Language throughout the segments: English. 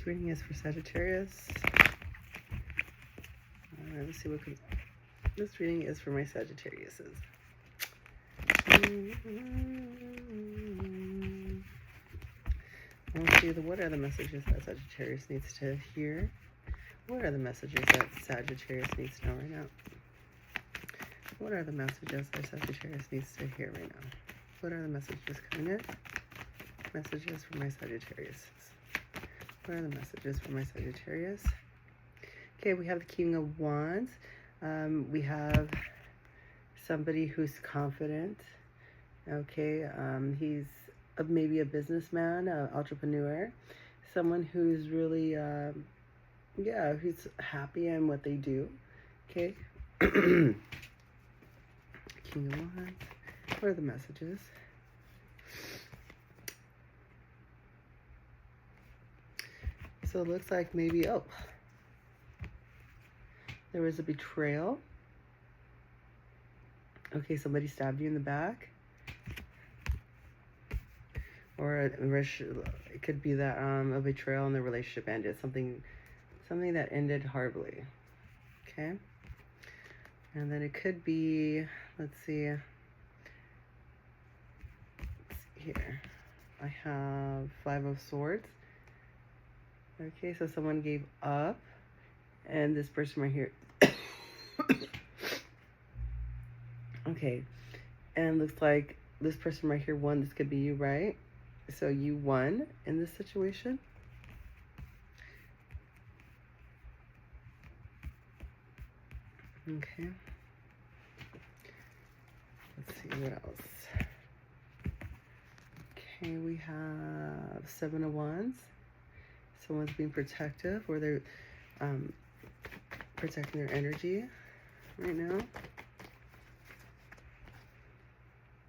This reading is for Sagittarius. Let's see what comes. This reading is for my Sagittariuses. Let's see, what are the messages that Sagittarius needs to hear? What are the messages that Sagittarius needs to know right now? What are the messages that Sagittarius needs to hear right now? What are the messages coming in? Messages for my Sagittarius. What are the messages for my Sagittarius? Okay, we have the King of Wands. We have somebody who's confident. Okay, he's maybe a businessman, an entrepreneur, someone who's really, who's happy in what they do. Okay. King of Wands. What are the messages? So it looks like maybe, there was a betrayal. Okay, somebody stabbed you in the back. Or it could be that a betrayal and the relationship ended. Something that ended horribly. Okay. And then it could be, let's see here. I have 5 of Swords. Okay, so someone gave up. And this person right here. Okay. And looks like this person right here won. This could be you, right? So you won in this situation. Okay. Let's see what else. Okay, we have 7 of Wands. Someone's being protective, or they're protecting their energy right now.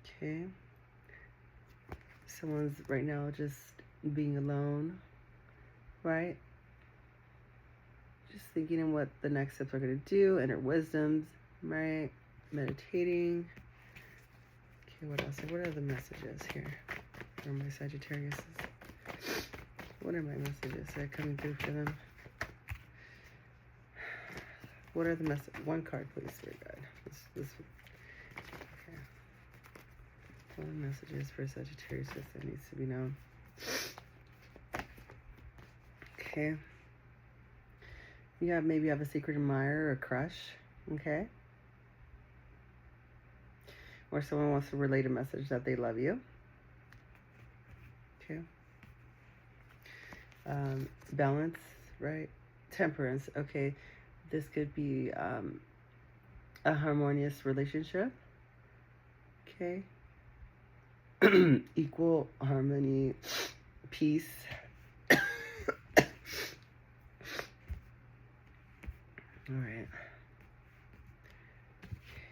Okay. Someone's right now just being alone, right? Just thinking in what the next steps are going to do, inner wisdoms, right? Meditating. Okay, what else? What are the messages here for my Sagittarius? What are my messages that are coming through for them? What are the messages? One card, please. Very good. Okay. What are the messages for Sagittarius that needs to be known? Okay. Maybe you have a secret admirer or a crush. Okay. Or someone wants to relate a message that they love you. Okay. Balance, right? Temperance. Okay. This could be a harmonious relationship. Okay. Equal harmony, peace. All right.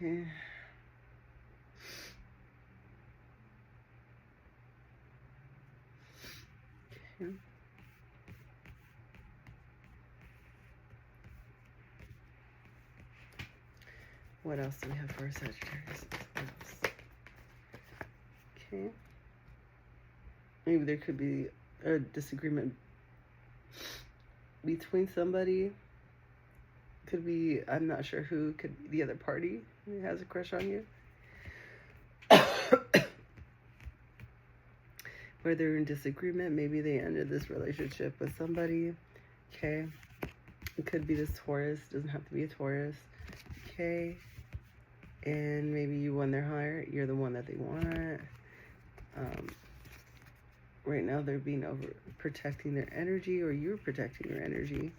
Okay. Okay. What else do we have for Sagittarius? What else? Okay. Maybe there could be a disagreement between somebody. Could be, I'm not sure who, could be the other party who has a crush on you. Where they're in disagreement. Maybe they ended this relationship with somebody. Okay. It could be this Taurus. Doesn't have to be a Taurus. Okay. And maybe you won their heart. You're the one that they want. Right now they're being protecting their energy, or you're protecting your energy.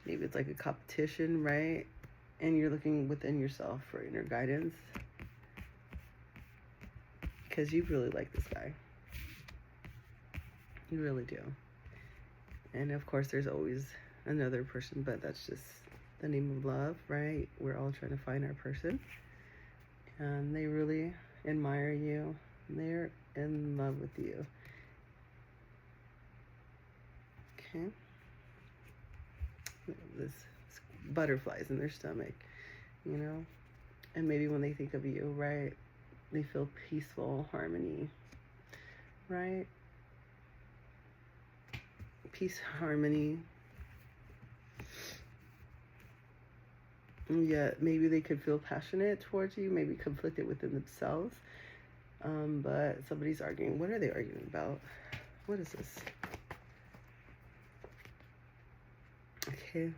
Maybe it's like a competition, right? And you're looking within yourself for inner guidance. Because you really like this guy. You really do. And of course there's always another person, but that's just the name of love, right? We're all trying to find our person. And they really admire you. They're in love with you. Okay. This butterflies in their stomach, you know? And maybe when they think of you, right, they feel peaceful, harmony, right? peace, harmony. And yet maybe they could feel passionate towards you, maybe conflicted within themselves. But somebody's arguing. What are they arguing about? What is this? Okay.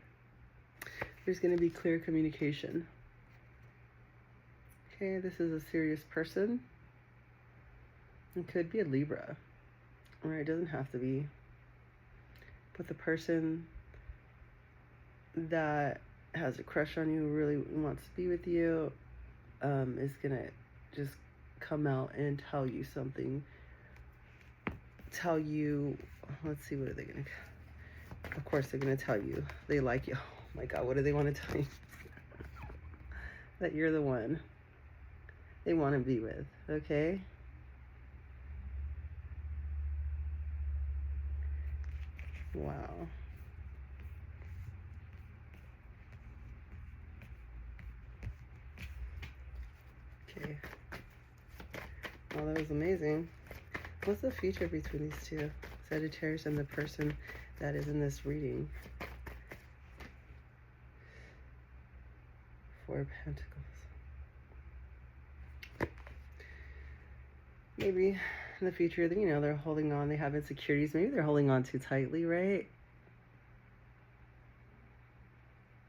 There's going to be clear communication. Okay, this is a serious person. It could be a Libra. Or it doesn't have to be. But the person that has a crush on you, really wants to be with you, is going to just come out and tell you something. Tell you, let's see, what are they going to, of course they're going to tell you they like you. Oh my God, what do they want to tell you? That you're the one they want to be with, okay? Wow. Okay. Well, that was amazing. What's the future between these two? Sagittarius and the person that is in this reading. Four of Pentacles. Maybe in the future, you know, they're holding on. They have insecurities. Maybe they're holding on too tightly, right?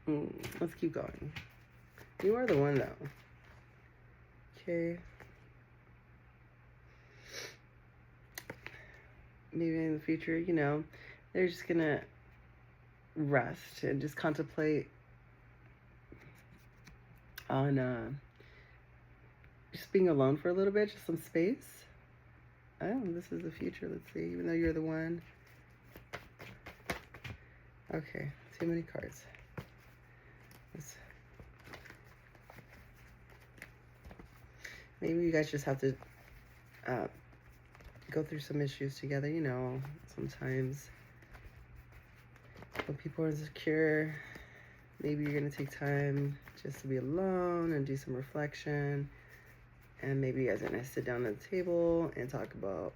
Let's keep going. You are the one, though. Okay. Maybe in the future, you know, they're just gonna rest and just contemplate on just being alone for a little bit, just some space. Oh, this is the future. Let's see. Even though you're the one. Okay, too many cards. Maybe you guys just have to go through some issues together. You know, sometimes when people are insecure, maybe you're going to take time just to be alone and do some reflection. And maybe you guys are going to sit down at the table and talk about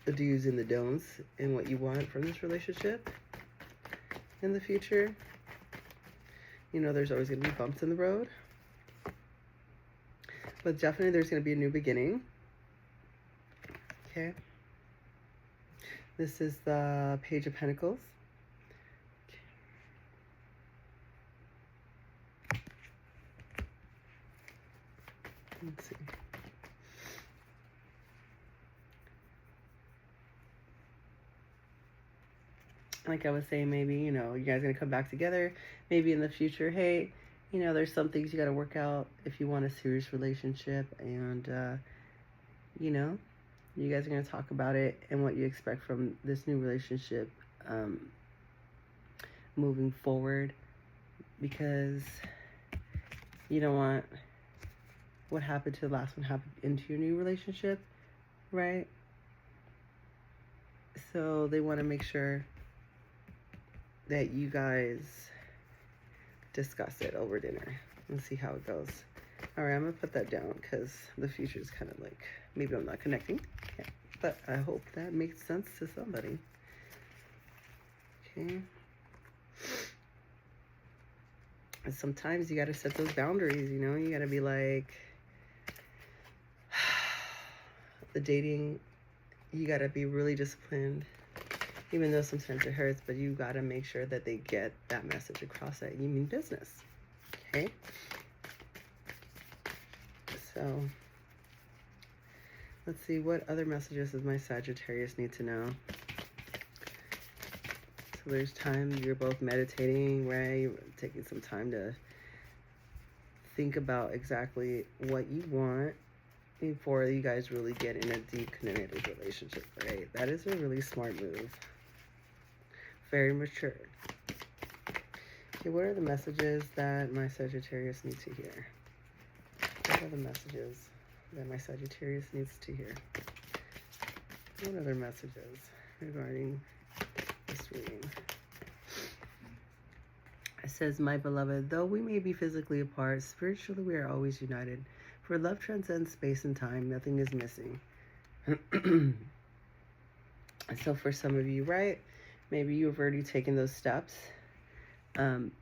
the do's and the don'ts and what you want from this relationship in the future. You know, there's always going to be bumps in the road. But definitely there's going to be a new beginning. Okay. This is the Page of Pentacles. Let's see. Like I was saying, maybe, you know, you guys are going to come back together. Maybe in the future, hey, you know, there's some things you got to work out if you want a serious relationship. And, you know, you guys are going to talk about it and what you expect from this new relationship moving forward. Because you don't want what happened to the last one happen into your new relationship, right? So they want to make sure that you guys discuss it over dinner and see how it goes. All right, I'm gonna put that down because the future is kind of like, maybe I'm not connecting, yeah, but I hope that makes sense to somebody. Okay. And sometimes you got to set those boundaries, you know, you got to be like, the dating, you got to be really disciplined, even though sometimes it hurts, but you got to make sure that they get that message across that you mean business. Okay. So let's see, what other messages does my Sagittarius need to know? So there's time, you're both meditating, right? You're taking some time to think about exactly what you want before you guys really get in a deep committed relationship, right? That is a really smart move. Very mature. Okay, what are the messages that my Sagittarius needs to hear? What are the messages that my Sagittarius needs to hear? What other messages regarding this reading? It says, my beloved, though we may be physically apart, spiritually we are always united. For love transcends space and time, nothing is missing. So for some of you, right, maybe you've already taken those steps in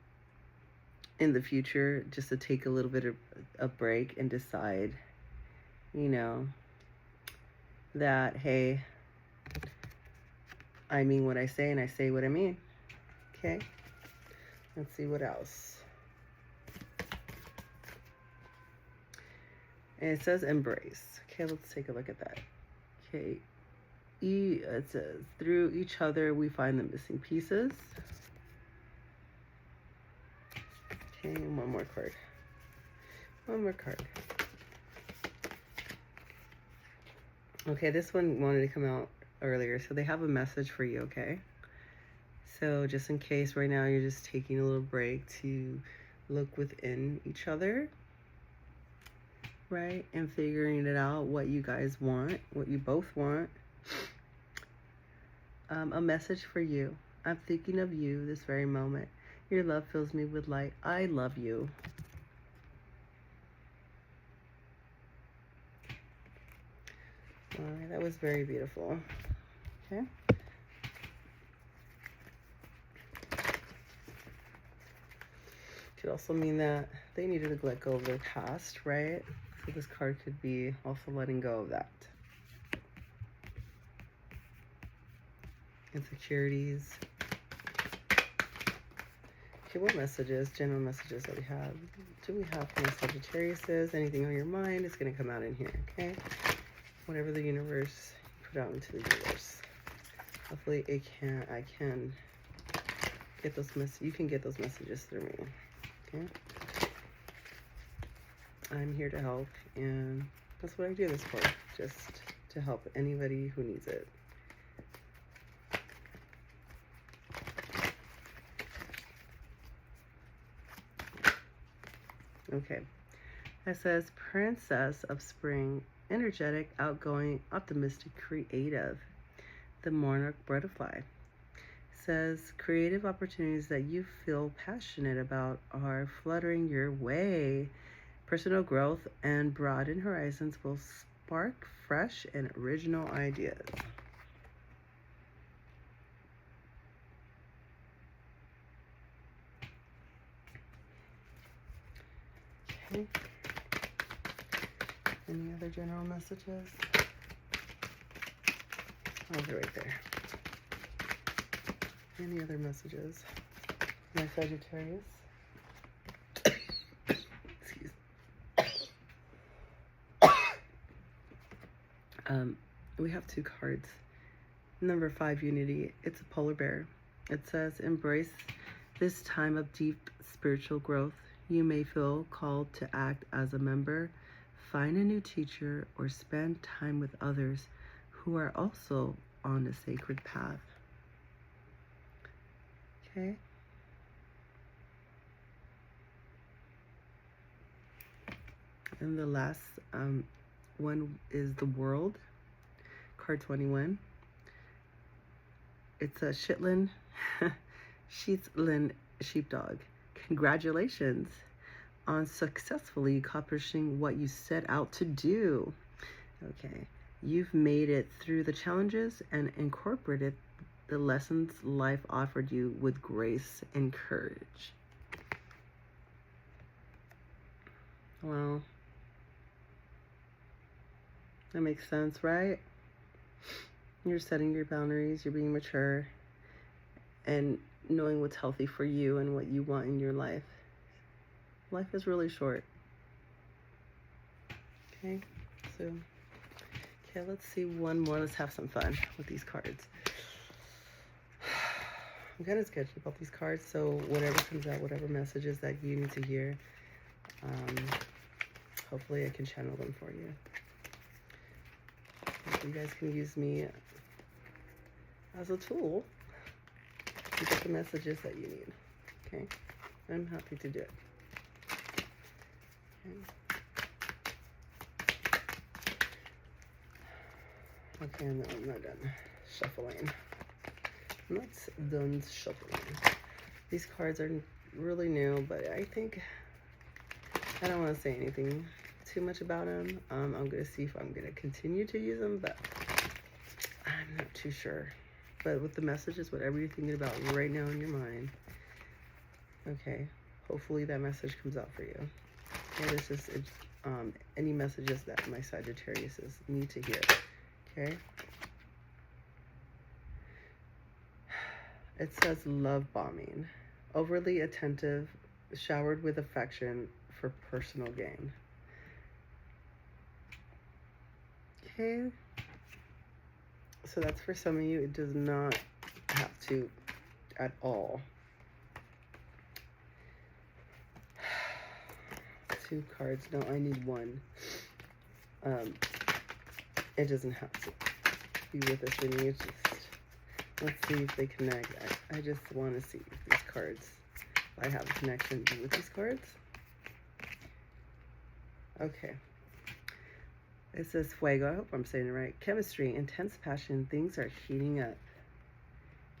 the future, just to take a little bit of a break and decide, you know, that, hey, I mean what I say and I say what I mean. Okay, let's see what else. And it says embrace. Okay, let's take a look at that. Okay, it says, through each other we find the missing pieces. Okay, and one more card. One more card. Okay, this one wanted to come out earlier, so they have a message for you, okay? So just in case right now you're just taking a little break to look within each other, right? And figuring it out, what you guys want, what you both want. A message for you. I'm thinking of you this very moment. Your love fills me with light. I love you. All right, that was very beautiful. Okay. Could also mean that they needed to let go of their past, right? So this card could be also letting go of that. Insecurities. Okay, what messages, general messages that we have? Do we have from the Sagittarius? Anything on your mind is going to come out in here, okay? Whatever the universe put out into the universe. Hopefully I can get those you can get those messages through me, okay? I'm here to help, and that's what I do this for, just to help anybody who needs it. Okay, it says Princess of Spring, energetic, outgoing, optimistic, creative. The Monarch Butterfly says creative opportunities that you feel passionate about are fluttering your way. Personal growth and broadened horizons will spark fresh and original ideas. Okay. Any other general messages? Oh, they're right there. Any other messages? My Sagittarius. Excuse me. We have two cards. Number 5, Unity. It's a polar bear. It says, embrace this time of deep spiritual growth. You may feel called to act as a member, find a new teacher, or spend time with others who are also on a sacred path. Okay. And the last one is the World, card 21. It's a Shetland sheepdog. Congratulations on successfully accomplishing what you set out to do. Okay, you've made it through the challenges and incorporated the lessons life offered you with grace and courage. Well, that makes sense, right? You're setting your boundaries, you're being mature, and knowing what's healthy for you and what you want in your life. Life is really short. Okay, so, okay, let's see one more. Let's have some fun with these cards. I'm kind of sketchy about these cards, so whatever comes out, whatever messages that you need to hear, hopefully I can channel them for you. You guys can use me as a tool to get the messages that you need. Okay, I'm happy to do it. Okay, no, I'm not done shuffling. I'm not done shuffling. These cards are really new, but I think I don't want to say anything too much about them. I'm going to see if I'm going to continue to use them, but I'm I'm not too sure. But with the messages, whatever you're thinking about right now in your mind, okay, hopefully that message comes out for you. Okay, this is any messages that my Sagittariuses need to hear. Okay. It says love bombing, overly attentive, showered with affection for personal gain. Okay. So that's for some of you. It does not have to at all. 2 cards. No, I need 1. It doesn't have to be with this reading. It's just, let's see if they connect. I just want to see if these cards, if I have a connection with these cards. Okay. It says fuego. I hope I'm saying it right. Chemistry, intense passion. Things are heating up.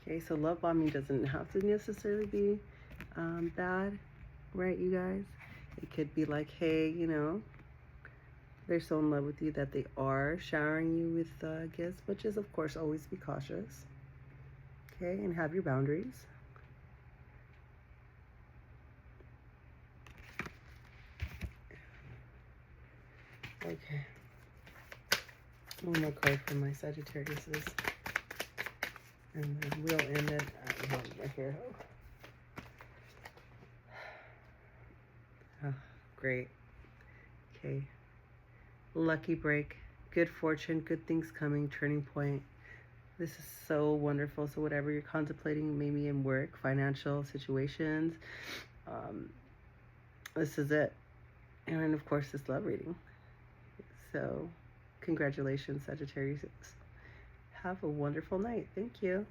Okay, so love bombing doesn't have to necessarily be bad, right, you guys? It could be like, hey, you know, they're so in love with you that they are showering you with gifts, but just, of course, always be cautious. Okay, and have your boundaries. Okay. One more card from my Sagittariuses. And then we'll end it at right here. Oh, great. Okay. Lucky break. Good fortune. Good things coming. Turning point. This is so wonderful. So whatever you're contemplating, maybe in work, financial situations, this is it. And of course, this love reading. So congratulations, Sagittarius. Have a wonderful night. Thank you.